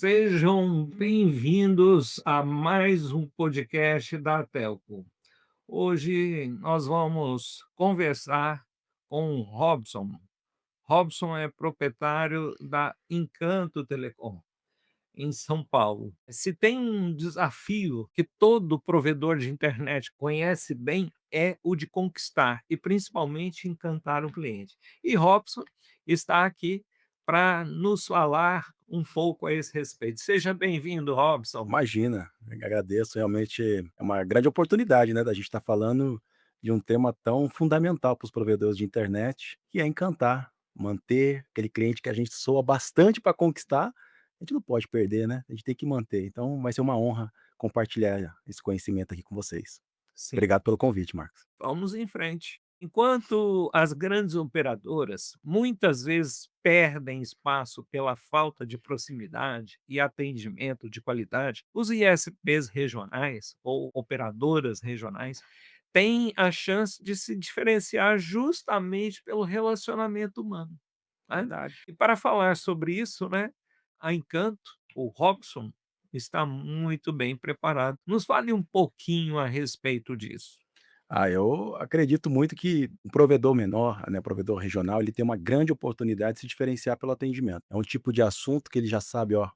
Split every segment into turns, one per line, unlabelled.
Sejam bem-vindos a mais um podcast da Telco. Hoje nós vamos conversar com o Robson. Robson é proprietário da Encanto Telecom, em São Paulo. Se tem um desafio que todo provedor de internet conhece bem, é o de conquistar e principalmente encantar o cliente. E Robson está aqui para nos falar um pouco a esse respeito. Seja bem-vindo, Robson.
Imagina, eu que agradeço, realmente é uma grande oportunidade, né, da gente estar falando de um tema tão fundamental para os provedores de internet, que é encantar, manter aquele cliente que a gente soa bastante para conquistar, a gente não pode perder, né, a gente tem que manter. Então vai ser uma honra compartilhar esse conhecimento aqui com vocês.
Sim,
Obrigado pelo convite, Marcos.
vamos em frente. Enquanto as grandes operadoras muitas vezes perdem espaço pela falta de proximidade e atendimento de qualidade, os ISPs regionais ou operadoras regionais têm a chance de se diferenciar justamente pelo relacionamento humano, né?
Verdade.
E para falar sobre isso, né, a Encanto, o Robson, está muito bem preparado. Nos fale um pouquinho a respeito disso.
Eu acredito muito que um provedor menor, né, provedor regional, ele tem uma grande oportunidade de se diferenciar pelo atendimento. É um tipo de assunto que ele já sabe, ó,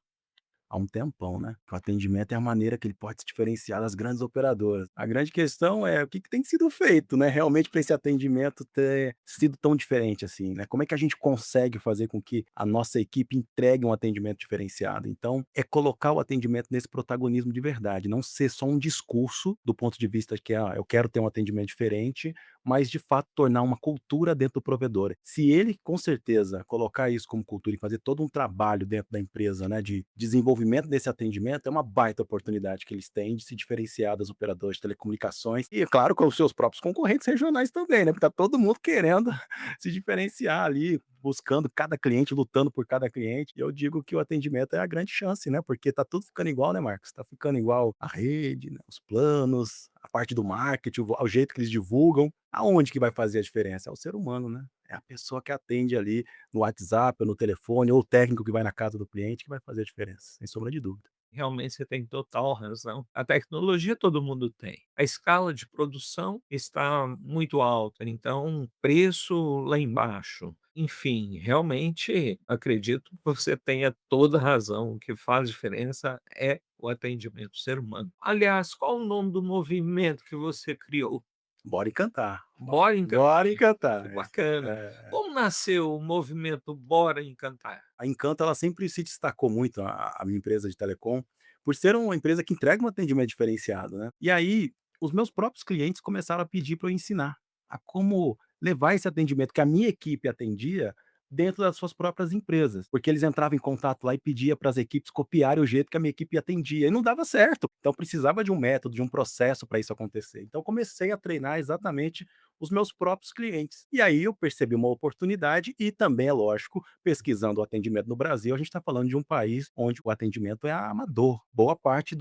há um tempão, né, que o atendimento é a maneira que ele pode se diferenciar das grandes operadoras. A grande questão é o que tem sido feito, né, realmente para esse atendimento ter sido tão diferente assim, né. Como é que a gente consegue fazer com que a nossa equipe entregue um atendimento diferenciado? Então, é colocar o atendimento nesse protagonismo de verdade, não ser só um discurso do ponto de vista que, eu quero ter um atendimento diferente, mas de fato tornar uma cultura dentro do provedor. Se ele, com certeza, colocar isso como cultura e fazer todo um trabalho dentro da empresa, né, de desenvolvimento desse atendimento, é uma baita oportunidade que eles têm de se diferenciar das operadoras de telecomunicações e, é claro, com os seus próprios concorrentes regionais também, né, porque tá todo mundo querendo se diferenciar ali, buscando cada cliente, lutando por cada cliente. E eu digo que o atendimento é a grande chance, né, porque tá tudo ficando igual, né, Marcos? Tá ficando igual a rede, né, os planos, a parte do marketing, o jeito que eles divulgam. Aonde que vai fazer a diferença? É o ser humano, né? É a pessoa que atende ali no WhatsApp ou no telefone, ou o técnico que vai na casa do cliente que vai fazer a diferença, sem sombra de dúvida.
Realmente você tem total razão. A tecnologia todo mundo tem. A escala de produção está muito alta, então preço lá embaixo. Enfim, realmente acredito que você tenha toda a razão. O que faz diferença é o atendimento ser humano. Aliás, qual o nome do movimento que você criou?
Bora encantar,
Bora Encantar.
bora
Que
encantar.
bacana. Como nasceu o movimento Bora Encantar?
A Encanto ela sempre se destacou muito, a minha empresa de telecom, por ser uma empresa que entrega um atendimento diferenciado, né. E aí, os meus próprios clientes começaram a pedir para eu ensinar a como levar esse atendimento que a minha equipe atendia dentro das suas próprias empresas, porque eles entravam em contato lá e pedia para as equipes copiarem o jeito que a minha equipe atendia, e não dava certo. Então precisava de um método, de um processo para isso acontecer. Então comecei a treinar exatamente os meus próprios clientes. E aí eu percebi uma oportunidade e também, é lógico, pesquisando o atendimento no Brasil, a gente está falando de um país onde o atendimento é amador. Boa parte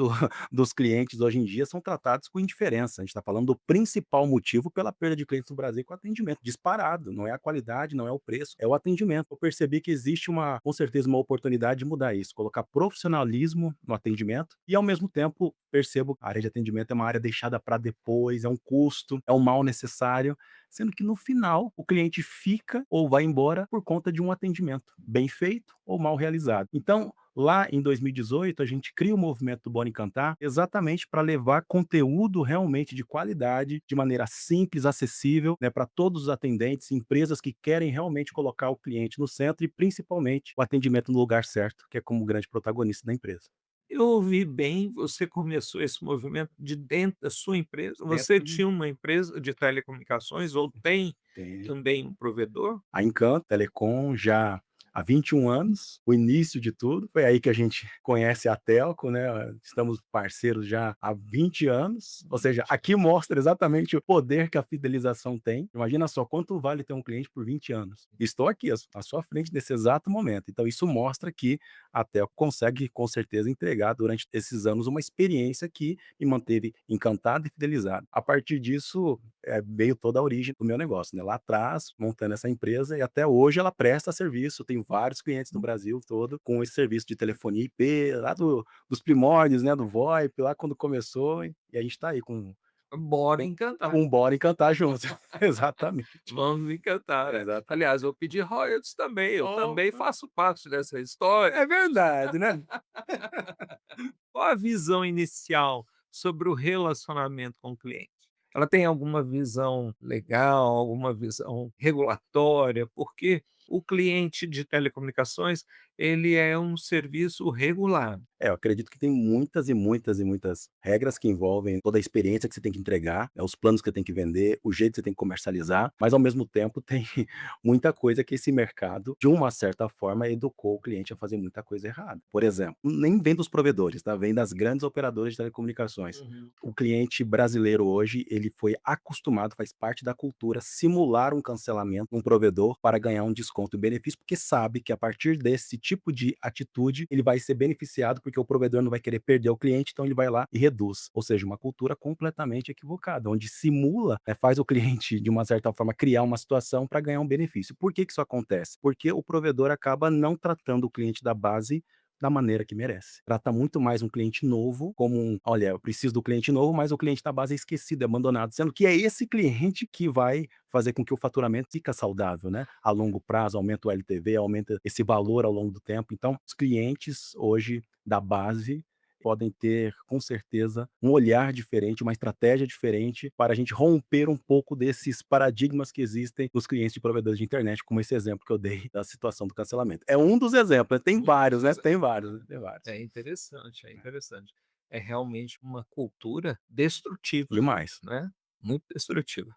dos clientes hoje em dia são tratados com indiferença. A gente está falando do principal motivo pela perda de clientes no Brasil, com o atendimento disparado. Não é a qualidade, não é o preço, é o atendimento. Eu percebi que existe com certeza, uma oportunidade de mudar isso, colocar profissionalismo no atendimento e, ao mesmo tempo, percebo que a área de atendimento é uma área deixada para depois, é um custo, é um mal necessário, sendo que no final o cliente fica ou vai embora por conta de um atendimento bem feito ou mal realizado. Então, lá em 2018, a gente cria o movimento do Bora Encantar exatamente para levar conteúdo realmente de qualidade, de maneira simples, acessível, né, para todos os atendentes, empresas que querem realmente colocar o cliente no centro e principalmente o atendimento no lugar certo, que é como grande protagonista da empresa.
Eu ouvi bem, você começou esse movimento de dentro da sua empresa? Você
Dentro
tinha uma empresa de telecomunicações ou tem
tem
também um provedor?
A Encanto Telecom já há 21 anos, o início de tudo, foi aí que a gente conhece a Telco, né, estamos parceiros já há 20 anos, ou seja, aqui mostra exatamente o poder que a fidelização tem. Imagina só quanto vale ter um cliente por 20 anos. Estou aqui à sua frente nesse exato momento, então isso mostra que a Telco consegue com certeza entregar durante esses anos uma experiência que me manteve encantado e fidelizado. A partir disso, veio toda a origem do meu negócio, né, lá atrás, montando essa empresa e até hoje ela presta serviço, eu tenho vários clientes no Brasil todo com esse serviço de telefonia IP, lá dos primórdios, né, do VoIP, lá quando começou, e a gente tá aí
Bora
com
encantar.
com um Bora Encantar junto. Exatamente.
Vamos encantar, né.
Exato.
Aliás, vou pedir royalties também, eu também
Opa,
faço parte dessa história.
é verdade, né.
Qual a visão inicial sobre o relacionamento com o cliente? Ela tem alguma visão legal, alguma visão regulatória? Porque o cliente de telecomunicações, ele é um serviço regular.
É, eu acredito que tem muitas e muitas e muitas regras que envolvem toda a experiência que você tem que entregar, né, os planos que você tem que vender, o jeito que você tem que comercializar, mas ao mesmo tempo tem muita coisa que esse mercado, de uma certa forma, educou o cliente a fazer muita coisa errada. Por exemplo, nem vem dos provedores, tá? Vem das grandes operadoras de telecomunicações.
Uhum.
O cliente brasileiro hoje, ele foi acostumado, faz parte da cultura, simular um cancelamento num provedor para ganhar um desconto e benefício, porque sabe que a partir desse tipo de atitude, ele vai ser beneficiado, porque o provedor não vai querer perder o cliente, então ele vai lá e reduz. Ou seja, uma cultura completamente equivocada, onde simula, né, faz o cliente, de uma certa forma, criar uma situação para ganhar um benefício. Por que que isso acontece? Porque o provedor acaba não tratando o cliente da base da maneira que merece. Trata muito mais um cliente novo como um: "Olha, eu preciso do cliente novo", mas o cliente da base é esquecido, é abandonado, sendo que é esse cliente que vai fazer com que o faturamento fica saudável, né, a longo prazo, aumenta o LTV, aumenta esse valor ao longo do tempo. Então, os clientes hoje da base podem ter, com certeza, um olhar diferente, uma estratégia diferente para a gente romper um pouco desses paradigmas que existem nos clientes de provedores de internet, como esse exemplo que eu dei da situação do cancelamento. É um dos exemplos, né, tem
Um
vários, né,
dos
tem vários, né, tem vários.
É interessante, é interessante. É realmente uma cultura destrutiva,
Demais.
né, muito destrutiva.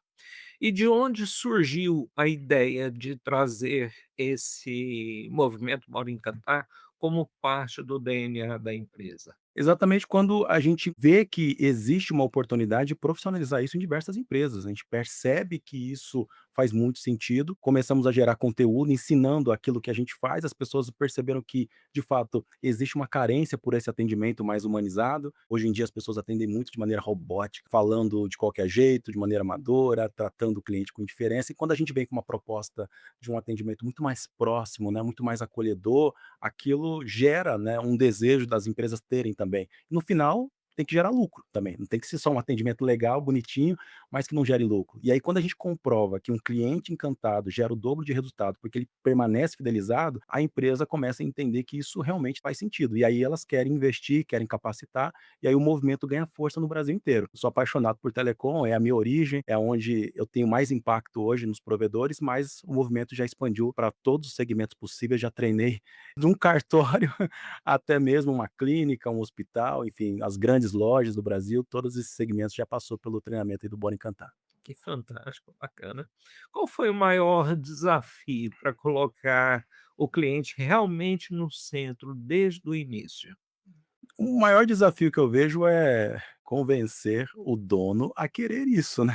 E de onde surgiu a ideia de trazer esse movimento Bora Encantar como parte do DNA da empresa?
Exatamente quando a gente vê que existe uma oportunidade de profissionalizar isso em diversas empresas, a gente percebe que isso faz muito sentido, começamos a gerar conteúdo ensinando aquilo que a gente faz, as pessoas perceberam que, de fato, existe uma carência por esse atendimento mais humanizado. Hoje em dia as pessoas atendem muito de maneira robótica, falando de qualquer jeito, de maneira amadora, tratando o cliente com indiferença, e quando a gente vem com uma proposta de um atendimento muito mais próximo, né, muito mais acolhedor, aquilo gera, né, um desejo das empresas terem também. No final, tem que gerar lucro também, não tem que ser só um atendimento legal, bonitinho, mas que não gere lucro. E aí quando a gente comprova que um cliente encantado gera o dobro de resultado, porque ele permanece fidelizado, a empresa começa a entender que isso realmente faz sentido. E aí elas querem investir, querem capacitar, e aí o movimento ganha força no Brasil inteiro. Eu sou apaixonado por telecom, é a minha origem, é onde eu tenho mais impacto hoje nos provedores, mas o movimento já expandiu para todos os segmentos possíveis, já treinei de um cartório até mesmo uma clínica, um hospital, enfim, as grandes lojas do Brasil, todos esses segmentos já passou pelo treinamento aí do Bora Encantar.
Que fantástico, bacana. Qual foi o maior desafio para colocar o cliente realmente no centro desde o início?
O maior desafio que eu vejo é convencer o dono a querer isso, né.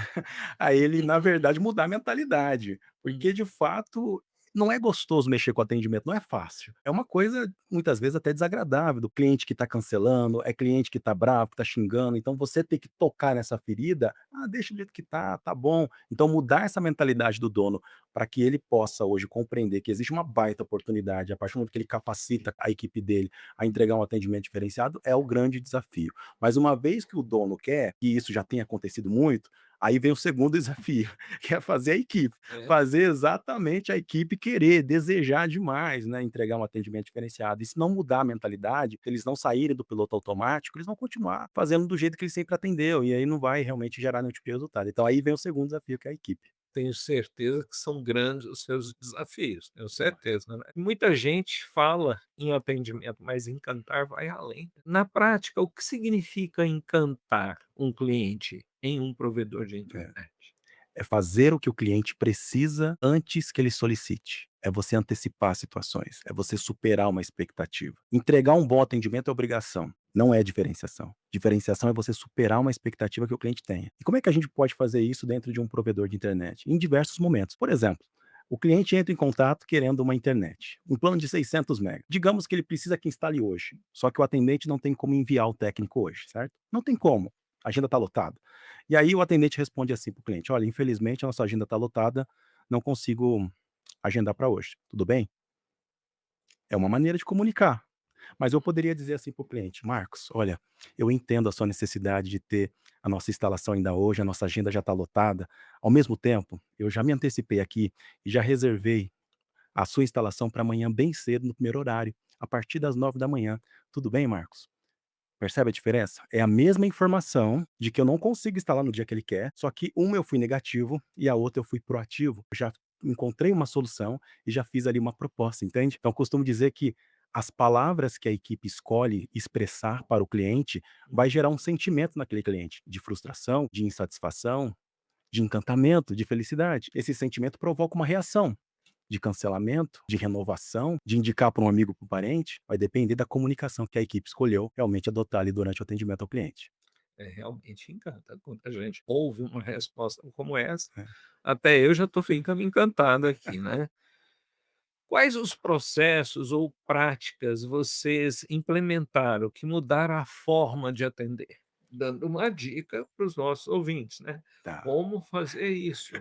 A ele, na verdade, mudar a mentalidade,
Hum.
porque de fato não é gostoso mexer com atendimento, não é fácil. É uma coisa, muitas vezes, até desagradável, do cliente que está cancelando, é cliente que está bravo, que está xingando, então você tem que tocar nessa ferida: "Ah, deixa do jeito que tá bom". Então mudar essa mentalidade do dono, para que ele possa hoje compreender que existe uma baita oportunidade, a partir do momento que ele capacita a equipe dele a entregar um atendimento diferenciado, é o grande desafio. Mas uma vez que o dono quer, e isso já tem acontecido muito, aí vem o segundo desafio, que é fazer a equipe,
É,
fazer exatamente a equipe querer, desejar demais, né, entregar um atendimento diferenciado. E se não mudar a mentalidade, se eles não saírem do piloto automático, eles vão continuar fazendo do jeito que eles sempre atendeu, e aí não vai realmente gerar nenhum tipo de resultado. Então aí vem o segundo desafio, que é a equipe.
tenho certeza que são grandes os seus desafios, tenho
Demais.
certeza, né. Muita gente fala em atendimento, mas encantar vai além. Na prática, o que significa encantar um cliente em um provedor de
É.
internet?
É fazer o que o cliente precisa antes que ele solicite. É você antecipar situações, é você superar uma expectativa. Entregar um bom atendimento é obrigação, não é diferenciação. Diferenciação é você superar uma expectativa que o cliente tenha. E como é que a gente pode fazer isso dentro de um provedor de internet? Em diversos momentos. Por exemplo, o cliente entra em contato querendo uma internet, um plano de 600 MB. Digamos que ele precisa que instale hoje, só que o atendente não tem como enviar o técnico hoje, certo? Não tem como. A agenda está lotada. E aí o atendente responde assim para o cliente: "Olha, infelizmente a nossa agenda está lotada, não consigo agendar para hoje, tudo bem?". É uma maneira de comunicar. Mas eu poderia dizer assim para o cliente: "Marcos, olha, eu entendo a sua necessidade de ter a nossa instalação ainda hoje, a nossa agenda já está lotada. Ao mesmo tempo, eu já me antecipei aqui e já reservei a sua instalação para amanhã bem cedo, no primeiro horário, a partir das 9 da manhã. Tudo bem, Marcos?". Percebe a diferença? É a mesma informação de que eu não consigo instalar no dia que ele quer, só que uma eu fui negativo e a outra eu fui proativo. Eu já encontrei uma solução e já fiz ali uma proposta, entende? Então, eu costumo dizer que as palavras que a equipe escolhe expressar para o cliente vai gerar um sentimento naquele cliente, de frustração, de insatisfação, de encantamento, de felicidade. Esse sentimento provoca uma reação de cancelamento, de renovação, de indicar para um amigo, para um parente, vai depender da comunicação que a equipe escolheu realmente adotar ali durante o atendimento ao cliente.
É, realmente encanta. Quando a gente ouve uma resposta como essa,
É.
até eu já estou ficando encantado aqui, né. Quais os processos ou práticas vocês implementaram que mudaram a forma de atender? Dando uma dica para os nossos ouvintes, né,
Tá.
como fazer isso.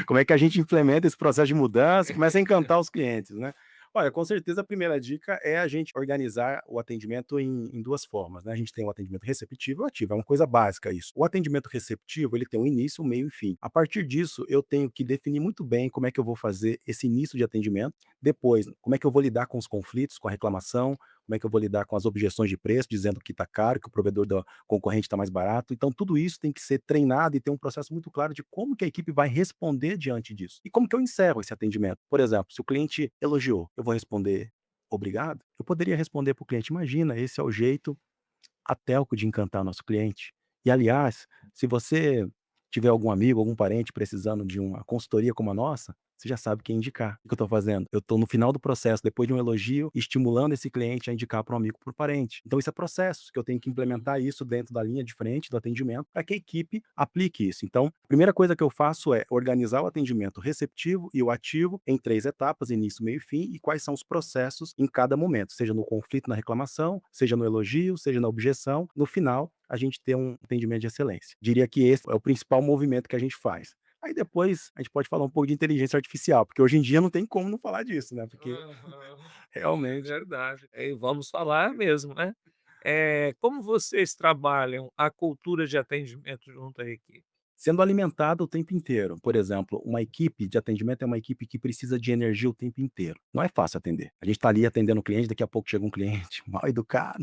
Como é que a gente implementa esse processo de mudança e começa a encantar os clientes, né? Olha, com certeza a primeira dica é a gente organizar o atendimento em 2 formas, né, a gente tem o atendimento receptivo e o ativo, é uma coisa básica isso. O atendimento receptivo, ele tem um início, um meio e fim. A partir disso, eu tenho que definir muito bem como é que eu vou fazer esse início de atendimento, depois, como é que eu vou lidar com os conflitos, com a reclamação, como é que eu vou lidar com as objeções de preço, dizendo que está caro, que o provedor da concorrente está mais barato. Então, tudo isso tem que ser treinado e ter um processo muito claro de como que a equipe vai responder diante disso. E como que eu encerro esse atendimento? Por exemplo, se o cliente elogiou, eu vou responder obrigado? Eu poderia responder para o cliente: imagina, esse é o jeito a telco de encantar nosso cliente. E aliás, se você tiver algum amigo, algum parente precisando de uma consultoria como a nossa, você já sabe quem indicar. O que eu estou fazendo? Eu estou no final do processo, depois de um elogio, estimulando esse cliente a indicar para um amigo, para um parente. Então isso é processo, que eu tenho que implementar isso dentro da linha de frente do atendimento para que a equipe aplique isso. Então, a primeira coisa que eu faço é organizar o atendimento receptivo e o ativo em 3 etapas, início, meio e fim, e quais são os processos em cada momento, seja no conflito, na reclamação, seja no elogio, seja na objeção. No final, a gente ter um atendimento de excelência. Diria que esse é o principal movimento que a gente faz. Aí depois a gente pode falar um pouco de inteligência artificial, porque hoje em dia não tem como não falar disso, né, porque
Aham. É
realmente.
verdade. E vamos falar mesmo, né. Como vocês trabalham a cultura de atendimento junto à equipe?
Sendo alimentada o tempo inteiro. Por exemplo, uma equipe de atendimento é uma equipe que precisa de energia o tempo inteiro. Não é fácil atender. A gente está ali atendendo o cliente, daqui a pouco chega um cliente mal educado,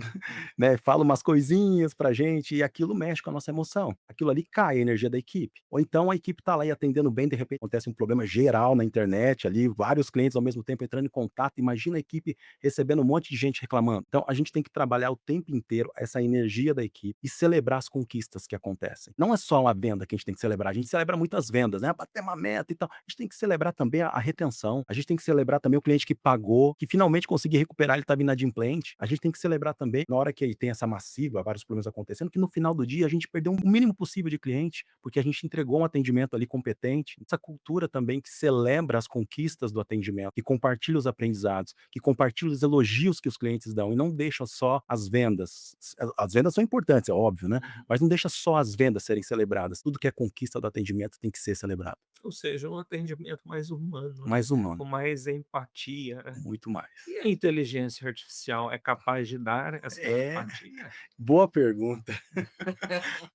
né, fala umas coisinhas pra gente e aquilo mexe com a nossa emoção. Aquilo ali cai a energia da equipe. Ou então a equipe tá lá e atendendo bem, de repente acontece um problema geral na internet ali, vários clientes ao mesmo tempo entrando em contato. Imagina a equipe recebendo um monte de gente reclamando. Então a gente tem que trabalhar o tempo inteiro essa energia da equipe e celebrar as conquistas que acontecem. Não é só uma venda que a gente tem que celebrar, a gente celebra muitas vendas, né, bater uma meta e tal. A gente tem que celebrar também a retenção, a gente tem que celebrar também o cliente que pagou, que finalmente conseguiu recuperar, ele estava inadimplente. A gente tem que celebrar também, na hora que ele tem essa massiva, vários problemas acontecendo, que no final do dia a gente perdeu o mínimo possível de cliente, porque a gente entregou um atendimento ali competente. Essa cultura também que celebra as conquistas do atendimento, que compartilha os aprendizados, que compartilha os elogios que os clientes dão e não deixa só as vendas. As vendas são importantes, é óbvio, né,
Uhum.
mas não deixa só as vendas serem celebradas. Tudo que é conquista do atendimento tem que ser celebrado.
Ou seja, um atendimento mais humano, né,
Mais humano,
com mais empatia, né.
muito mais.
E a inteligência artificial é capaz de dar essa
É,
empatia?
boa pergunta.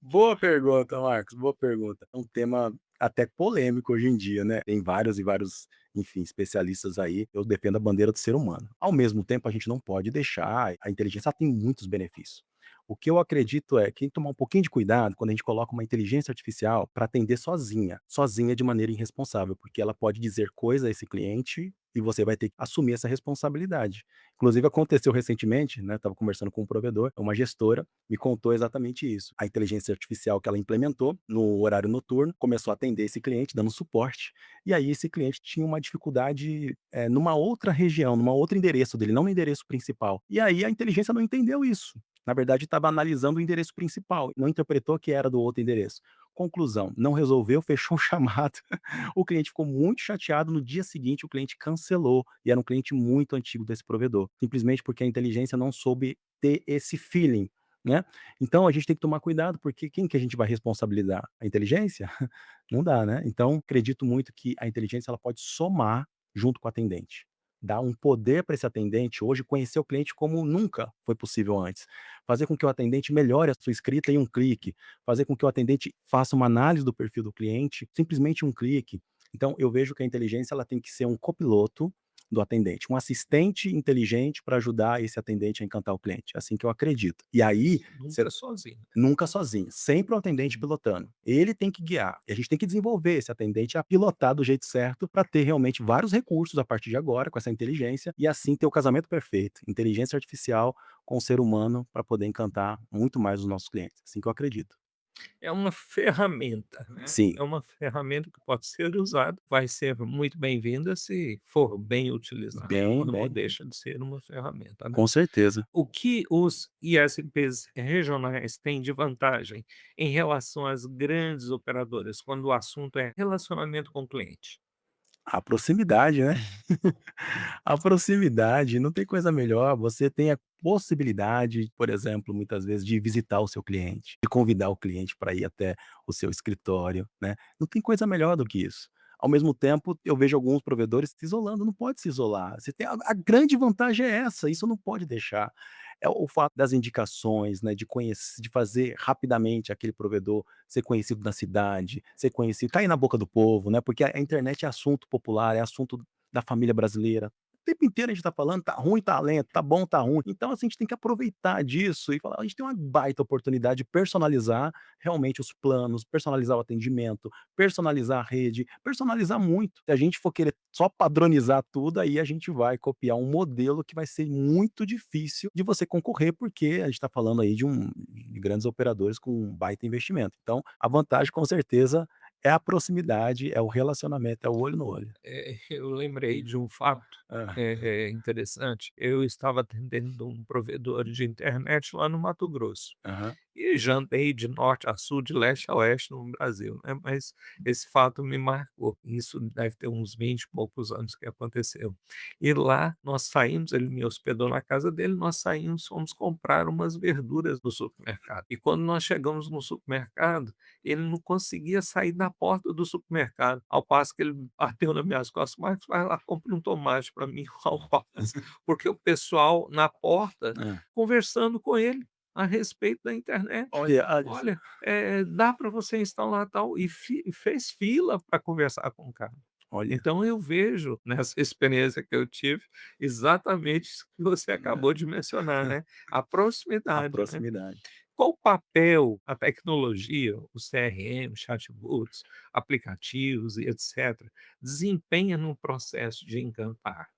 Boa pergunta, Marcos, boa pergunta. É um tema até polêmico hoje em dia, né. Tem vários e vários, enfim, especialistas aí. Eu defendo a bandeira do ser humano. Ao mesmo tempo, a gente não pode deixar a inteligência, ela tem muitos benefícios. O que eu acredito é que tem que tomar um pouquinho de cuidado quando a gente coloca uma inteligência artificial para atender sozinha, sozinha de maneira irresponsável, porque ela pode dizer coisa a esse cliente e você vai ter que assumir essa responsabilidade. Inclusive aconteceu recentemente, né, estava conversando com um provedor, uma gestora me contou exatamente isso. A inteligência artificial que ela implementou no horário noturno começou a atender esse cliente, dando suporte, e aí esse cliente tinha uma dificuldade, numa outra região, numa outro endereço dele, não no endereço principal. E aí a inteligência não entendeu isso. Na verdade, estava analisando o endereço principal, não interpretou que era do outro endereço. Conclusão, não resolveu, fechou o chamado. O cliente ficou muito chateado. No dia seguinte, o cliente cancelou, e era um cliente muito antigo desse provedor, simplesmente porque a inteligência não soube ter esse feeling né. Então a gente tem que tomar cuidado, porque quem que a gente vai responsabilizar? A inteligência? Não dá, né. Então acredito muito que a inteligência ela pode somar junto com o atendente, dar um poder para esse atendente hoje conhecer o cliente como nunca foi possível antes, fazer com que o atendente melhore a sua escrita em um clique, fazer com que o atendente faça uma análise do perfil do cliente, simplesmente um clique. Então eu vejo que a inteligência ela tem que ser um copiloto do atendente, um assistente inteligente para ajudar esse atendente a encantar o cliente, é assim que eu acredito. E aí, você
Nunca sozinho.
nunca sozinho, sempre o atendente pilotando. Ele tem que guiar, e a gente tem que desenvolver esse atendente a pilotar do jeito certo para ter realmente vários recursos a partir de agora com essa inteligência, e assim ter o casamento perfeito, inteligência artificial com o ser humano para poder encantar muito mais os nossos clientes, assim que eu acredito.
É uma ferramenta, né,
Sim,
é uma ferramenta que pode ser usada, vai ser muito bem-vinda se for bem utilizada,
bem,
não
bem,
deixa de ser uma ferramenta, né.
com certeza.
O que os ISPs regionais têm de vantagem em relação às grandes operadoras, quando o assunto é relacionamento com o cliente?
A proximidade, né? A proximidade, não tem coisa melhor, você tem a possibilidade, por exemplo, muitas vezes, de visitar o seu cliente, de convidar o cliente para ir até o seu escritório, né. Não tem coisa melhor do que isso. Ao mesmo tempo, eu vejo alguns provedores se isolando, não pode se isolar, você tem a grande vantagem é essa, isso não pode deixar. É o fato das indicações, né, de fazer rapidamente aquele provedor ser conhecido na cidade, ser conhecido cair na boca do povo, né, porque a internet é assunto popular, é assunto da família brasileira. O tempo inteiro a gente tá falando: "Tá ruim, tá lento, tá bom, tá ruim". Então, assim, a gente tem que aproveitar disso e falar: "A gente tem uma baita oportunidade de personalizar realmente os planos, personalizar o atendimento, personalizar a rede, personalizar muito". Se a gente for querer só padronizar tudo, aí a gente vai copiar um modelo que vai ser muito difícil de você concorrer, porque a gente tá falando aí de grandes operadores com um baita investimento. Então, a vantagem com certeza é a proximidade, é o relacionamento, é o olho no olho.
Eu lembrei de um fato,
Hã.
interessante. Eu estava atendendo um provedor de internet lá no Mato Grosso.
Aham.
E já andei de norte a sul, de leste a oeste no Brasil, né, mas esse fato me marcou. Isso deve ter uns 20 e poucos anos que aconteceu. E lá nós saímos, ele me hospedou na casa dele, nós saímos, fomos comprar umas verduras no supermercado. E quando nós chegamos no supermercado, ele não conseguia sair da porta do supermercado, ao passo que ele bateu nas minhas costas: "Marcos, vai lá, compra um tomate para mim, um alface", porque o pessoal na porta
Hã.
conversando com ele a respeito da internet.
Olha só.
"Olha, dá para você instalar tal", e fez fila para conversar com o cara.
Olha,
Então eu vejo nessa experiência que eu tive, exatamente isso que você
né,
acabou de mencionar, né, a
a
proximidade, né.
proximidade.
Qual papel a tecnologia, o CRM, chatbots, aplicativos e etcétera, desempenha no processo de encantar?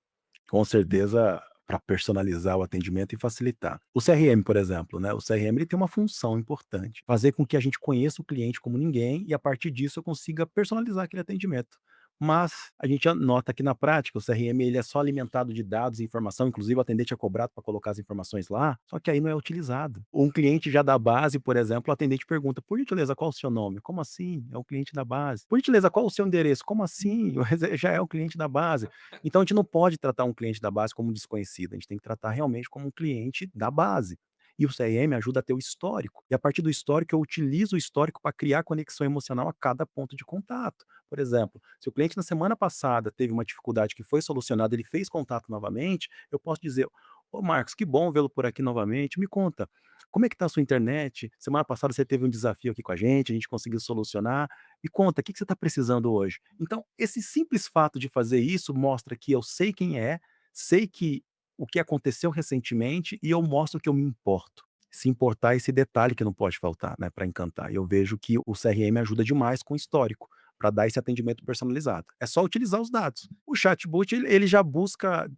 Com certeza, para personalizar o atendimento e facilitar. O CRM, por exemplo, né, o CRM ele tem uma função importante, fazer com que a gente conheça o cliente como ninguém e a partir disso eu consiga personalizar aquele atendimento. Mas a gente nota que na prática o CRM ele é só alimentado de dados e informação, inclusive o atendente é cobrado para colocar as informações lá, só que aí não é utilizado. Um cliente já da base, por exemplo, o atendente pergunta: "Por gentileza, qual o seu nome?". "Como assim? É o cliente da base". "Por gentileza, qual o seu endereço?". "Como assim? Já é o cliente da base". Então a gente não pode tratar um cliente da base como desconhecido, a gente tem que tratar realmente como um cliente da base. E o CRM ajuda a ter o histórico. E a partir do histórico, eu utilizo o histórico para criar conexão emocional a cada ponto de contato. Por exemplo, se o cliente na semana passada teve uma dificuldade que foi solucionada, ele fez contato novamente, eu posso dizer: "Ô Marcos, que bom vê-lo por aqui novamente. Me conta, como é que está a sua internet? Semana passada você teve um desafio aqui com a gente conseguiu solucionar. Me conta, o que que você está precisando hoje?". Então, esse simples fato de fazer isso mostra que eu sei quem é, sei que o que aconteceu recentemente e eu mostro que eu me importo. Se importar é esse detalhe que não pode faltar, né, para encantar. Eu vejo que o CRM ajuda demais com o histórico, para dar esse atendimento personalizado. É só utilizar os dados. O chatbot ele já busca,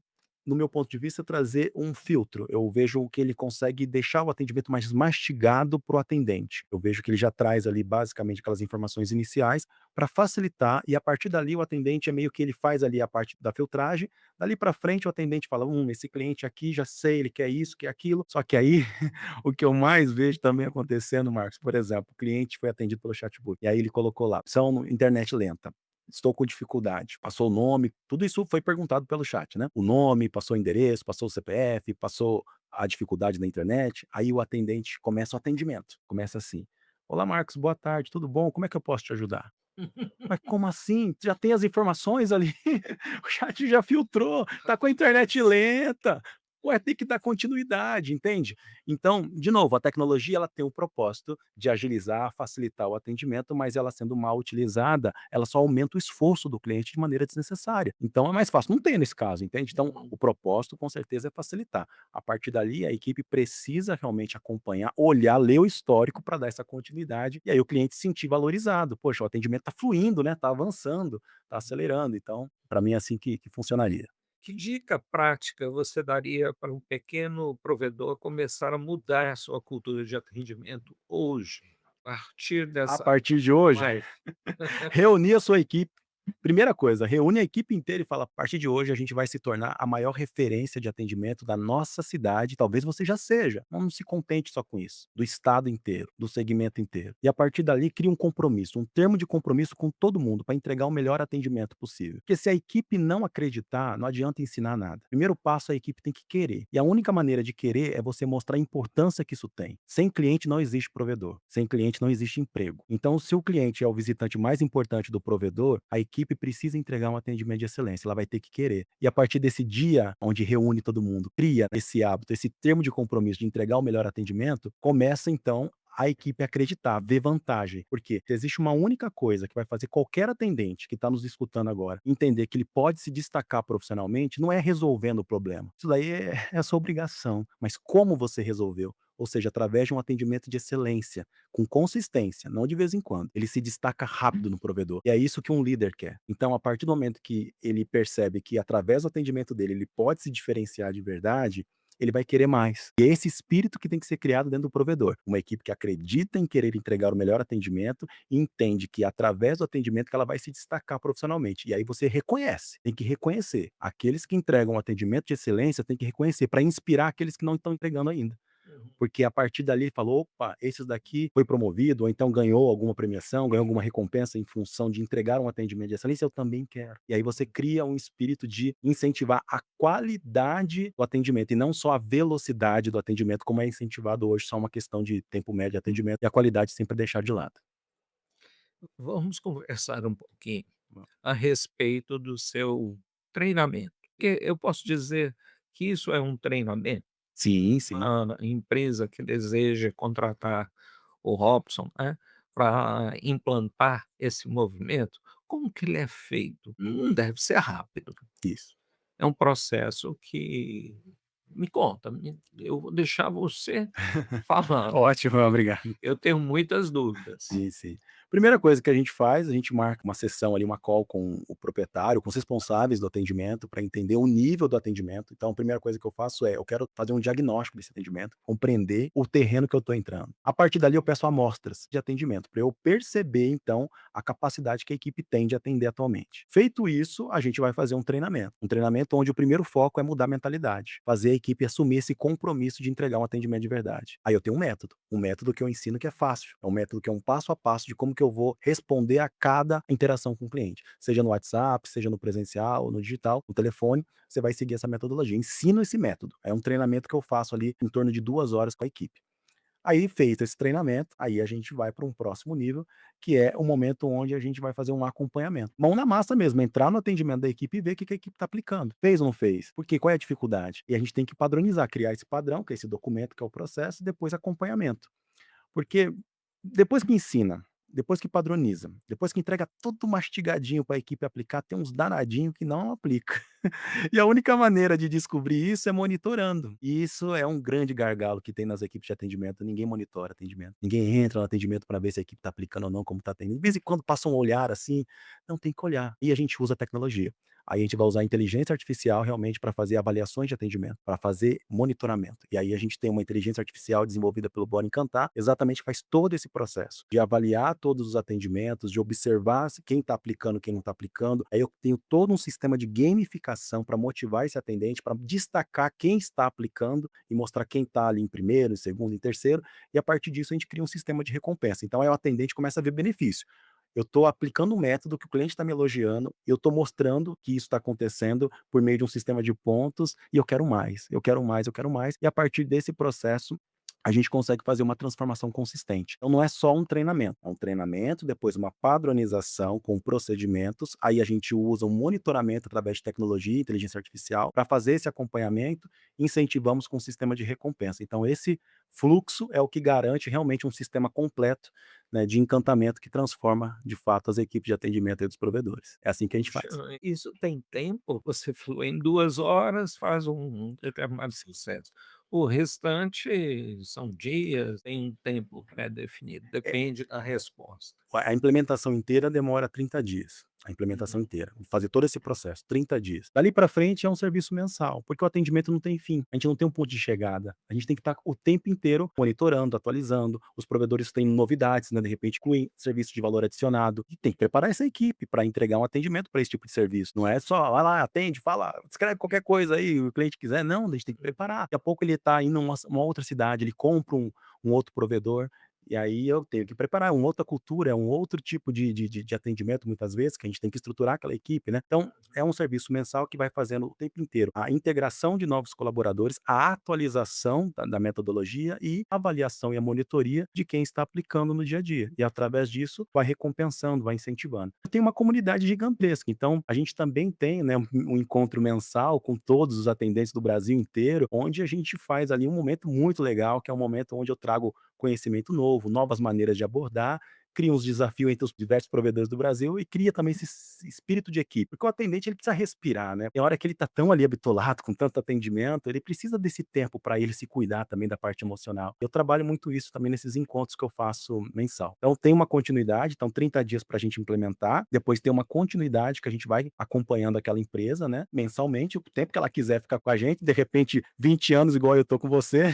no meu ponto de vista, trazer um filtro. Eu vejo que ele consegue deixar o atendimento mais mastigado para o atendente. Eu vejo que ele já traz ali basicamente aquelas informações iniciais para facilitar e a partir dali o atendente é meio que ele faz ali a parte da filtragem, dali para frente o atendente fala: esse cliente aqui já sei, ele quer isso, quer aquilo". Só que aí o que eu mais vejo também acontecendo, Marcos, por exemplo, o cliente foi atendido pelo chatbot, e aí ele colocou lá: "Opção internet lenta". estou com dificuldade. Passou o nome, tudo isso foi perguntado pelo chat, né? O nome, passou o endereço, passou o CPF, passou a dificuldade na internet. Aí o atendente começa o atendimento. Começa assim: Olá, Marcos, boa tarde, tudo bom? Como é que eu posso te ajudar? Mas como assim? Já tem as informações ali, o chat já filtrou, tá com a internet lenta. Ué, tem que dar continuidade, entende? Então, de novo, a tecnologia ela tem o propósito de agilizar, facilitar o atendimento, mas ela sendo mal utilizada, ela só aumenta o esforço do cliente de maneira desnecessária. Então é mais fácil, não tem nesse caso, entende? Então,
Uhum.
o propósito com certeza é facilitar. A partir dali, a equipe precisa realmente acompanhar, olhar, ler o histórico para dar essa continuidade, e aí o cliente se sentir valorizado. Poxa, o atendimento está fluindo, né? Está avançando, está acelerando. Então, para mim é assim que funcionaria.
Que dica prática você daria para um pequeno provedor começar a mudar a sua cultura de atendimento hoje, a partir
A
dessa
partir de hoje,
live?
reunir a sua equipe. Primeira coisa, reúne a equipe inteira e fala: "A partir de hoje a gente vai se tornar a maior referência de atendimento da nossa cidade", talvez você já seja, mas não se contente só com isso, do estado inteiro, do segmento inteiro. E a partir dali cria um compromisso, um termo de compromisso com todo mundo para entregar o melhor atendimento possível. Porque se a equipe não acreditar, não adianta ensinar nada. Primeiro passo, a equipe tem que querer. E a única maneira de querer é você mostrar a importância que isso tem. Sem cliente não existe provedor, sem cliente não existe emprego. Então, se o cliente é o visitante mais importante do provedor, a equipe precisa entregar um atendimento de excelência, ela vai ter que querer. E a partir desse dia onde reúne todo mundo, cria esse hábito, esse termo de compromisso de entregar o melhor atendimento, começa então a equipe acreditar, ver vantagem. Porque se existe uma única coisa que vai fazer qualquer atendente que está nos escutando agora entender que ele pode se destacar profissionalmente, não é resolvendo o problema. Isso daí é a sua obrigação. Mas como você resolveu? Ou seja, através de um atendimento de excelência, com consistência, não de vez em quando. Ele se destaca rápido no provedor. E é isso que um líder quer. Então, a partir do momento que ele percebe que através do atendimento dele ele pode se diferenciar de verdade, ele vai querer mais. E é esse espírito que tem que ser criado dentro do provedor. Uma equipe que acredita em querer entregar o melhor atendimento e entende que através do atendimento que ela vai se destacar profissionalmente. E aí você reconhece, tem que reconhecer. Aqueles que entregam um atendimento de excelência tem que reconhecer para inspirar aqueles que não estão entregando ainda.
Uhum.
Porque a partir dali ele falou: "Opa, esse daqui foi promovido ou então ganhou alguma premiação, ganhou alguma recompensa em função de entregar um atendimento de excelência, eu também quero". E aí você cria um espírito de incentivar a qualidade do atendimento e não só a velocidade do atendimento, como é incentivado hoje, só uma questão de tempo médio de atendimento e a qualidade sempre é deixar de lado.
Vamos conversar um pouquinho a respeito do seu treinamento, porque eu posso dizer que isso é um treinamento.
Sim, sim.
Uma empresa que deseja contratar o Robson, né, para implantar esse movimento, como que ele é feito? Não deve ser rápido.
Isso.
É um processo que me conta, eu vou deixar você falando,
Ótimo, obrigado.
eu tenho muitas dúvidas.
Sim, sim. Primeira coisa que a gente faz, a gente marca uma sessão ali, uma call com o proprietário, com os responsáveis do atendimento, para entender o nível do atendimento. Então, a primeira coisa que eu faço é, eu quero fazer um diagnóstico desse atendimento, compreender o terreno que eu estou entrando. A partir dali, eu peço amostras de atendimento, para eu perceber, então, a capacidade que a equipe tem de atender atualmente. Feito isso, a gente vai fazer um treinamento. Um treinamento onde o primeiro foco é mudar a mentalidade, fazer a equipe assumir esse compromisso de entregar um atendimento de verdade. Aí eu tenho um método que eu ensino que é fácil, é um método que é um passo a passo de como que eu vou responder a cada interação com o cliente, seja no WhatsApp, seja no presencial, no digital, no telefone, você vai seguir essa metodologia. Ensino esse método, é um treinamento que eu faço ali em torno de 2 horas com a equipe. Aí, feito esse treinamento, aí a gente vai para um próximo nível, que é o momento onde a gente vai fazer um acompanhamento. Mão na massa mesmo, entrar no atendimento da equipe e ver o que que a equipe está aplicando. Fez ou não fez? Por quê? Qual é a dificuldade? E a gente tem que padronizar, criar esse padrão, que é esse documento, que é o processo, e depois acompanhamento. Porque depois que ensina, depois que padroniza, depois que entrega tudo mastigadinho para a equipe aplicar, tem uns danadinhos que não aplica. E a única maneira de descobrir isso é monitorando. E isso é um grande gargalo que tem nas equipes de atendimento. Ninguém monitora atendimento. Ninguém entra no atendimento para ver se a equipe está aplicando ou não, como está atendendo. De vez em quando passa um olhar assim, não tem que olhar. E a gente usa tecnologia. Aí a gente vai usar a inteligência artificial realmente para fazer avaliações de atendimento, para fazer monitoramento. E aí a gente tem uma inteligência artificial desenvolvida pelo Bora Encantar, exatamente faz todo esse processo de avaliar todos os atendimentos, de observar quem está aplicando, quem não está aplicando. Aí eu tenho todo um sistema de gamificação para motivar esse atendente, para destacar quem está aplicando e mostrar quem está ali em primeiro, em segundo, em terceiro. E a partir disso a gente cria um sistema de recompensa. Então aí o atendente começa a ver benefício. Eu estou aplicando um método que o cliente está me elogiando, eu estou mostrando que isso está acontecendo por meio de um sistema de pontos e eu quero mais, eu quero mais, eu quero mais. E a partir desse processo, a gente consegue fazer uma transformação consistente. Então não é só um treinamento, é um treinamento, depois uma padronização com procedimentos, aí a gente usa um monitoramento através de tecnologia, inteligência artificial, para fazer esse acompanhamento e incentivamos com um sistema de recompensa. Então esse fluxo é o que garante realmente um sistema completo, né, de encantamento que transforma, de fato, as equipes de atendimento aí dos provedores. É assim que a gente
Puxa,
faz.
isso tem tempo? Você falou em 2 horas faz um determinado sucesso. O restante são dias, tem um tempo pré-definido,
É,
depende da resposta.
a implementação inteira demora 30 dias, a implementação
Uhum.
inteira, fazer todo esse processo, 30 dias. Dali para frente é um serviço mensal, porque o atendimento não tem fim, a gente não tem um ponto de chegada, a gente tem que estar o tempo inteiro monitorando, atualizando, os provedores têm novidades, né, de repente incluem serviço de valor adicionado, e tem que preparar essa equipe para entregar um atendimento para esse tipo de serviço, não é só, vai lá, atende, fala, escreve qualquer coisa aí, o cliente quiser, não, a gente tem que preparar. Daqui a pouco ele está indo uma outra cidade, ele compra um outro provedor, e aí eu tenho que preparar uma outra cultura, é um outro tipo de atendimento muitas vezes, que a gente tem que estruturar aquela equipe, né. Então, é um serviço mensal que vai fazendo o tempo inteiro a integração de novos colaboradores, a atualização da metodologia e a avaliação e a monitoria de quem está aplicando no dia a dia. E através disso vai recompensando, vai incentivando. Tem uma comunidade gigantesca, então a gente também tem, né, um encontro mensal com todos os atendentes do Brasil inteiro, onde a gente faz ali um momento muito legal, que é um momento onde eu trago conhecimento novo, novas maneiras de abordar, cria uns desafios entre os diversos provedores do Brasil e cria também esse espírito de equipe, porque o atendente ele precisa respirar, né. Tem hora que ele tá tão ali habitolado com tanto atendimento, ele precisa desse tempo para ele se cuidar também da parte emocional. Eu trabalho muito isso também nesses encontros que eu faço mensal. Então tem uma continuidade, então 30 dias para a gente implementar, depois tem uma continuidade que a gente vai acompanhando aquela empresa, né, mensalmente, o tempo que ela quiser ficar com a gente, de repente 20 anos igual eu tô com você,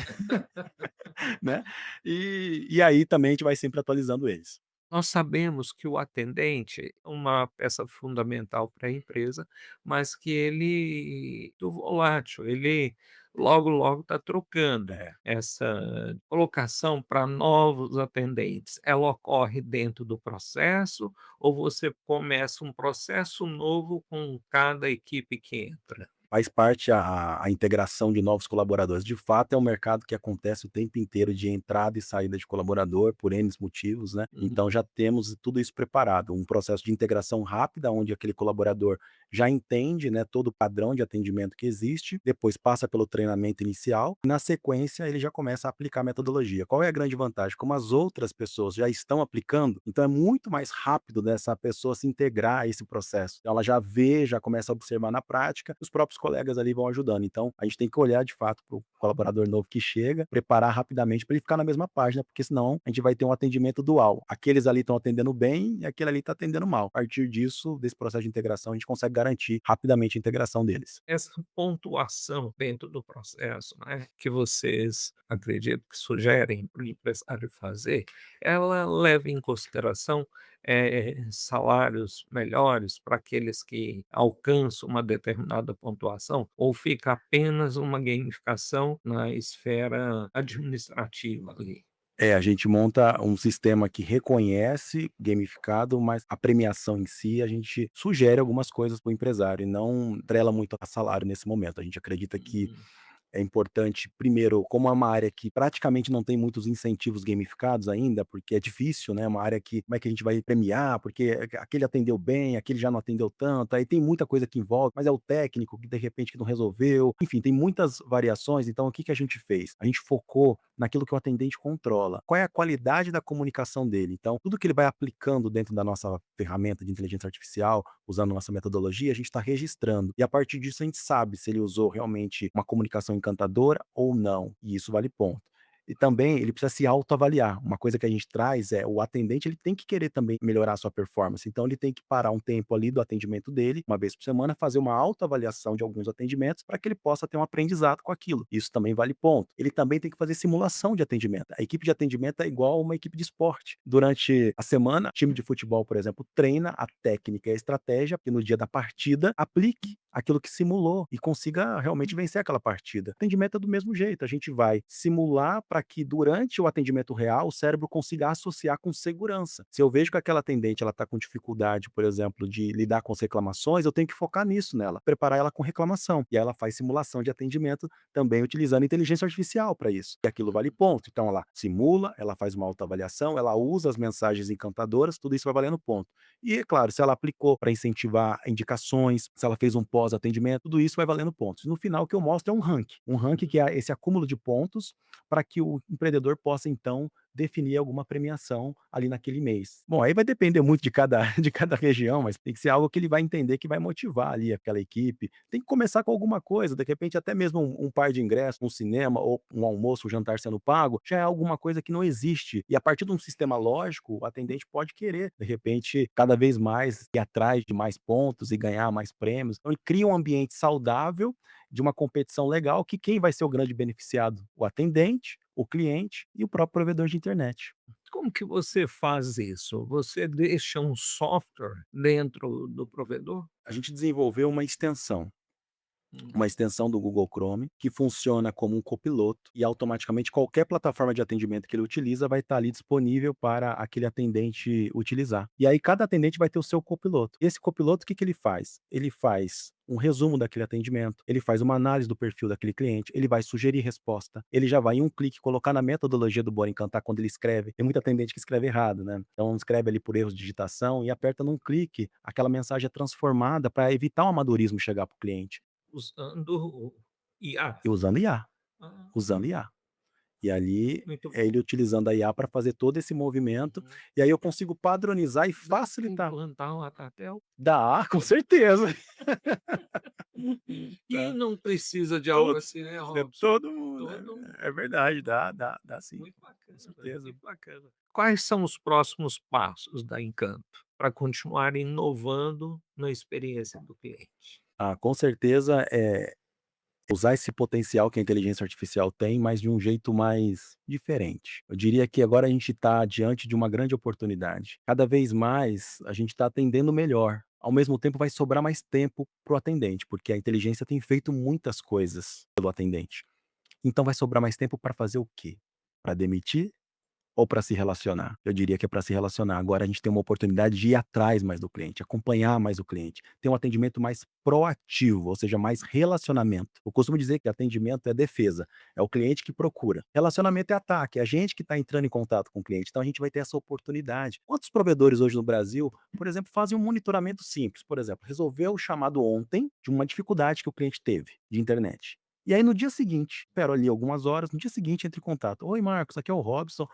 né, e aí também a gente vai sempre atualizando eles.
Nós sabemos que o atendente é uma peça fundamental para a empresa, mas que ele do volátil, ele logo, logo está trocando.
É.
Essa colocação para novos atendentes, ela ocorre dentro do processo ou você começa um processo novo com cada equipe que entra?
Faz parte a integração de novos colaboradores. De fato, é um mercado que acontece o tempo inteiro de entrada e saída de colaborador por N motivos, né.
Uhum.
Então já temos tudo isso preparado, um processo de integração rápida, onde aquele colaborador já entende, né, todo o padrão de atendimento que existe, depois passa pelo treinamento inicial, na sequência ele já começa a aplicar a metodologia. Qual é a grande vantagem? Como as outras pessoas já estão aplicando, então é muito mais rápido dessa pessoa se integrar a esse processo. Então ela já vê, já começa a observar na prática, os próprios colegas ali vão ajudando. Então, a gente tem que olhar de fato para o colaborador novo que chega, preparar rapidamente para ele ficar na mesma página, porque senão a gente vai ter um atendimento dual. Aqueles ali estão atendendo bem e aquele ali está atendendo mal. A partir disso, desse processo de integração, a gente consegue garantir rapidamente a integração deles.
Essa pontuação dentro do processo, né, que vocês acredito que sugerem para o empresário fazer, ela leva em consideração, salários melhores para aqueles que alcançam uma determinada pontuação ou fica apenas uma gamificação na esfera administrativa ali?
É, a gente monta um sistema que reconhece gamificado, mas a premiação em si, a gente sugere algumas coisas para o empresário e não trela muito a salário nesse momento. A gente acredita que
Uhum.
é importante, primeiro, como é uma área que praticamente não tem muitos incentivos gamificados ainda, porque é difícil, né, uma área que como é que a gente vai premiar, porque aquele atendeu bem, aquele já não atendeu tanto, aí tem muita coisa que envolve, mas é o técnico que de repente que não resolveu, enfim, tem muitas variações, então o que que a gente fez? A gente focou naquilo que o atendente controla. Qual é a qualidade da comunicação dele? Então, tudo que ele vai aplicando dentro da nossa ferramenta de inteligência artificial, usando nossa metodologia, a gente está registrando. E a partir disso a gente sabe se ele usou realmente uma comunicação encantadora ou não, e isso vale ponto. E também ele precisa se autoavaliar. Uma coisa que a gente traz é o atendente ele tem que querer também melhorar a sua performance, então ele tem que parar um tempo ali do atendimento dele, uma vez por semana, fazer uma autoavaliação de alguns atendimentos para que ele possa ter um aprendizado com aquilo. Isso também vale ponto. Ele também tem que fazer simulação de atendimento. A equipe de atendimento é igual uma equipe de esporte. Durante a semana, time de futebol, por exemplo, treina a técnica e a estratégia que no dia da partida aplique aquilo que simulou e consiga realmente vencer aquela partida. Atendimento é do mesmo jeito, a gente vai simular para para que durante o atendimento real o cérebro consiga associar com segurança. Se eu vejo que aquela atendente ela está com dificuldade, por exemplo, de lidar com as reclamações, eu tenho que focar nisso nela, preparar ela com reclamação. E aí ela faz simulação de atendimento também utilizando inteligência artificial para isso. E aquilo vale ponto. Então ela simula, ela faz uma autoavaliação, ela usa as mensagens encantadoras, tudo isso vai valendo ponto. E, é claro, se ela aplicou para incentivar indicações, se ela fez um pós-atendimento, tudo isso vai valendo pontos. No final, o que eu mostro é um ranking que é esse acúmulo de pontos para que o empreendedor possa, então, definir alguma premiação ali naquele mês. Bom, aí vai depender muito de cada, de cada região, mas tem que ser algo que ele vai entender que vai motivar ali aquela equipe. Tem que começar com alguma coisa, de repente até mesmo um par de ingressos, um cinema ou um almoço, um jantar sendo pago, já é alguma coisa que não existe. E a partir de um sistema lógico, o atendente pode querer, de repente, cada vez mais ir atrás de mais pontos e ganhar mais prêmios. Então, ele cria um ambiente saudável de uma competição legal que quem vai ser o grande beneficiado? O atendente, o cliente e o próprio provedor de internet.
Como que você faz isso? Você deixa um software dentro do provedor?
A gente desenvolveu
Hum,
uma extensão do Google Chrome, que funciona como um copiloto e automaticamente qualquer plataforma de atendimento que ele utiliza vai estar ali disponível para aquele atendente utilizar. E aí cada atendente vai ter o seu copiloto. Esse copiloto, o que que ele faz? Ele faz um resumo daquele atendimento, ele faz uma análise do perfil daquele cliente, ele vai sugerir resposta, ele já vai em um clique colocar na metodologia do Bora Encantar quando ele escreve. Tem muita atendente que escreve errado, né? Então escreve ali por erros de digitação e aperta num clique, aquela mensagem é transformada para evitar o amadorismo chegar para o cliente.
usando o IA.
E usando IA,
Ah,
usando IA. E ali,
muito
é
bom.
ele utilizando a IA para fazer todo esse movimento,
Uhum.
e aí eu consigo padronizar e
Dá para
facilitar.
implantar uma Tatatel?
Dá, com certeza.
Quem
Dá.
não precisa de algo
Todo
assim, né, Robson?
todo mundo,
Todo mundo.
é verdade, dá sim,
Muito
com
bacana,
certeza.
muito bacana. Quais são os próximos passos da Encanto para continuar inovando na experiência do cliente?
Ah, com certeza, usar esse potencial que a inteligência artificial tem, mas de um jeito mais diferente. Eu diria que agora a gente está diante de uma grande oportunidade. Cada vez mais a gente está atendendo melhor. Ao mesmo tempo, vai sobrar mais tempo para o atendente, porque a inteligência tem feito muitas coisas pelo atendente. Então, vai sobrar mais tempo para fazer o quê? Para demitir? Ou para se relacionar? Eu diria que é para se relacionar. Agora a gente tem uma oportunidade de ir atrás mais do cliente, acompanhar mais o cliente, ter um atendimento mais proativo, ou seja, mais relacionamento. Eu costumo dizer que atendimento é defesa, é o cliente que procura. Relacionamento é ataque, é a gente que está entrando em contato com o cliente. Então a gente vai ter essa oportunidade. Quantos provedores hoje no Brasil, por exemplo, fazem um monitoramento simples? Por exemplo, resolveu o chamado ontem de uma dificuldade que o cliente teve de internet. E aí no dia seguinte, espero ali algumas horas, no dia seguinte entre em contato. Oi, Marcos, aqui é o Robson,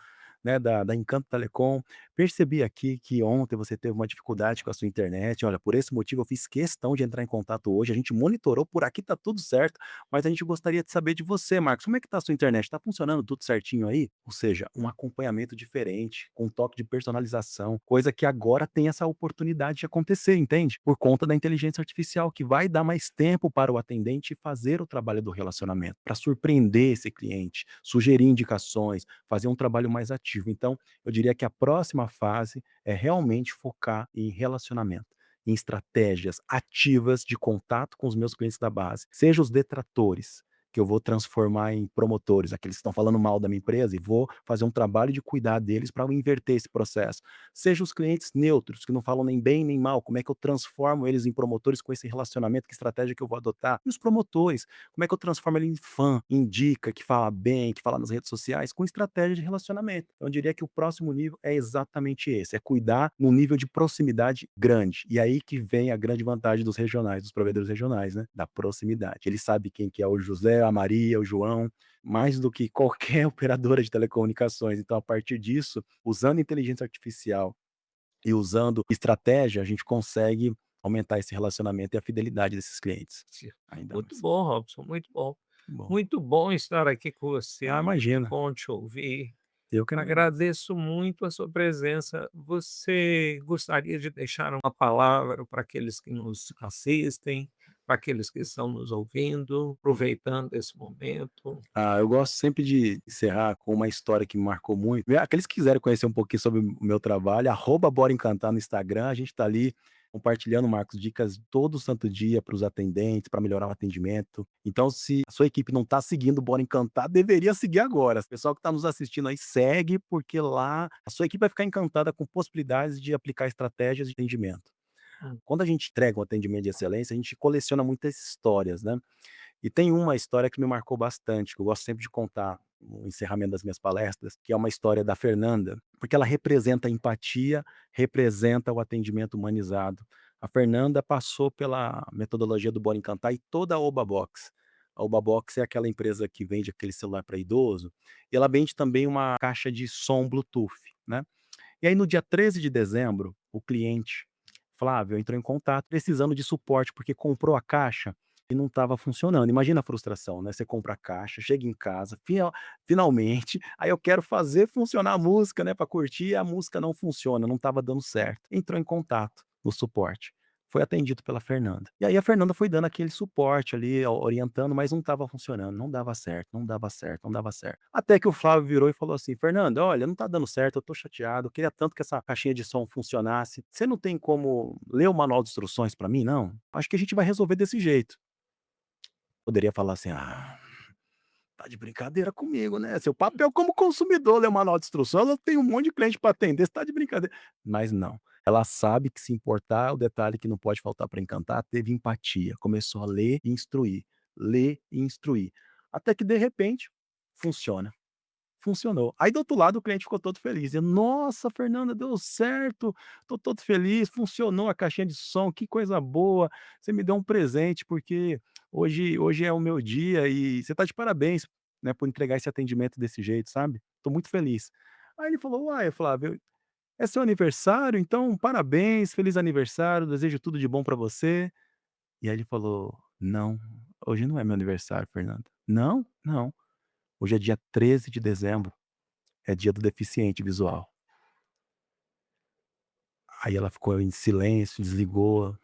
né, da Encanto Telecom. Percebi aqui que ontem você teve uma dificuldade com a sua internet. Olha, por esse motivo eu fiz questão de entrar em contato hoje. A gente monitorou, por aqui tá tudo certo, mas a gente gostaria de saber de você, Marcos. Como é que tá a sua internet? Tá funcionando tudo certinho aí? Ou seja, um acompanhamento diferente, com um toque de personalização, coisa que agora tem essa oportunidade de acontecer, entende? Por conta da inteligência artificial, que vai dar mais tempo para o atendente fazer o trabalho do relacionamento, para surpreender esse cliente, sugerir indicações, fazer um trabalho mais ativo. Então, eu diria que a próxima fase é realmente focar em relacionamento, em estratégias ativas de contato com os meus clientes da base, seja os detratores, que eu vou transformar em promotores, aqueles que estão falando mal da minha empresa, e vou fazer um trabalho de cuidar deles para inverter esse processo. Seja os clientes neutros, que não falam nem bem nem mal, como é que eu transformo eles em promotores com esse relacionamento, que estratégia que eu vou adotar? E os promotores, como é que eu transformo ele em fã, em dica, que fala bem, que fala nas redes sociais, com estratégia de relacionamento. Então, eu diria que o próximo nível é exatamente esse, é cuidar num nível de proximidade grande. E aí que vem a grande vantagem dos regionais, dos provedores regionais, né? Da proximidade. Ele sabe quem que é o José, a Maria, o João, mais do que qualquer operadora de telecomunicações. Então, a partir disso, usando inteligência artificial e usando estratégia, a gente consegue aumentar esse relacionamento e a fidelidade desses clientes.
Sim.
Ainda
Muito
mais.
bom, Robson, muito bom.
Bom.
Muito bom estar aqui com você,
Ah,
muito
imagina.
bom te ouvir.
Eu que agradeço.
Agradeço muito a sua presença. Você gostaria de deixar uma palavra para aqueles que nos assistem, para aqueles que estão nos ouvindo, aproveitando esse momento?
Ah, eu gosto sempre de encerrar com uma história que me marcou muito. Aqueles que quiserem conhecer um pouquinho sobre o meu trabalho, @Bora Encantar no Instagram, a gente está ali compartilhando, Marcos, dicas todo santo dia para os atendentes, para melhorar o atendimento. Então, se a sua equipe não está seguindo o Bora Encantar, deveria seguir agora. O pessoal que está nos assistindo aí, segue, porque lá a sua equipe vai ficar encantada com possibilidades de aplicar estratégias de atendimento.
Hum.
Quando a gente entrega um atendimento de excelência, a gente coleciona muitas histórias, né? E tem uma história que me marcou bastante, que eu gosto sempre de contar no encerramento das minhas palestras, que é uma história da Fernanda, porque ela representa a empatia, representa o atendimento humanizado. A Fernanda passou pela metodologia do Bora Encantar e toda a Obabox. A Obabox é aquela empresa que vende aquele celular para idoso, e ela vende também uma caixa de som Bluetooth, né? E aí no dia 13 de dezembro, o cliente, Flávio, entrou em contato precisando de suporte, porque comprou a caixa e não estava funcionando. Imagina a frustração, né, você compra a caixa, chega em casa, finalmente, aí eu quero fazer funcionar a música, né, para curtir, e a música não funciona, não estava dando certo. Entrou em contato no suporte. Foi atendido pela Fernanda. E aí a Fernanda foi dando aquele suporte ali, orientando, mas não estava funcionando, não dava certo, não dava certo, não dava certo. Até que o Flávio virou e falou assim: "Fernanda, olha, não tá dando certo, eu tô chateado, eu queria tanto que essa caixinha de som funcionasse. Você não tem como ler o manual de instruções para mim, não? Acho que a gente vai resolver desse jeito". Poderia falar assim: "Ah, tá de brincadeira comigo, né? Seu papel como consumidor ler o manual de instrução, ela tem um monte de cliente para atender, você tá de brincadeira". Mas não, ela sabe que se importar, o detalhe que não pode faltar para encantar, teve empatia, começou a ler e instruir, até que de repente, funciona. Funcionou. Aí do outro lado o cliente ficou todo feliz, dizendo: "Nossa, Fernanda, deu certo, tô todo feliz, funcionou a caixinha de som, que coisa boa, você me deu um presente, porque hoje é o meu dia e você tá de parabéns, né, por entregar esse atendimento desse jeito, sabe. Tô muito feliz". Aí ele falou: "Uai, Flávio, é seu aniversário, então parabéns, feliz aniversário, desejo tudo de bom pra você". E aí ele falou: "Não, hoje não é meu aniversário, Fernanda". "Não? Não, hoje é dia 13 de dezembro". É dia do deficiente visual. Aí ela ficou em silêncio, desligou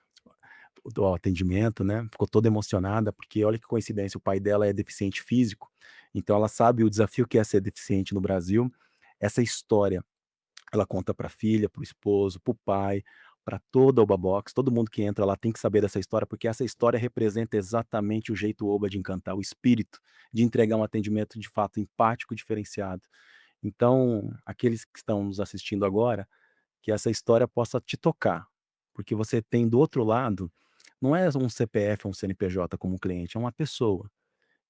o atendimento, né, ficou toda emocionada, porque olha que coincidência, o pai dela é deficiente físico, então ela sabe o desafio que é ser deficiente no Brasil. Essa história, ela conta para a filha, para o esposo, para o pai, para toda a Oba Box, todo mundo que entra lá tem que saber dessa história, porque essa história representa exatamente o jeito Oba de encantar, o espírito de entregar um atendimento de fato empático, diferenciado. Então, aqueles que estão nos assistindo agora, que essa história possa te tocar, porque você tem do outro lado, não é um CPF ou um CNPJ como um cliente, é uma pessoa.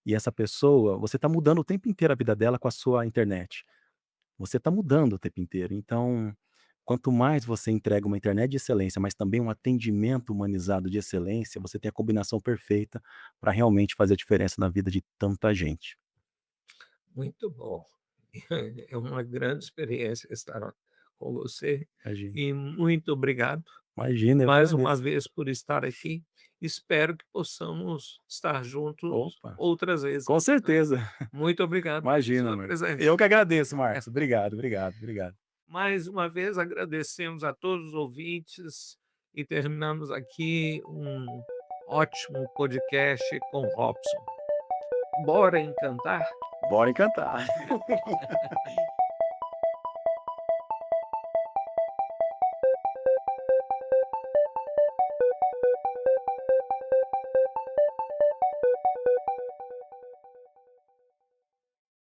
E essa pessoa, você está mudando o tempo inteiro a vida dela com a sua internet. Você está mudando o tempo inteiro. Então, quanto mais você entrega uma internet de excelência, mas também um atendimento humanizado de excelência, você tem a combinação perfeita para realmente fazer a diferença na vida de tanta gente.
Muito bom. É uma grande experiência estar com você
Imagina.
e muito obrigado
Imagina, eu que
mais uma
agradeço.
vez por estar aqui. Espero que possamos estar juntos
Opa,
outras vezes,
com
né.
certeza.
Muito obrigado por
Imagina,
sua
Marcos.
presença.
Eu que agradeço, Marcos. Obrigado, obrigado, obrigado.
Mais uma vez agradecemos a todos os ouvintes e terminamos aqui um ótimo podcast com Robson. Bora encantar?
Bora encantar.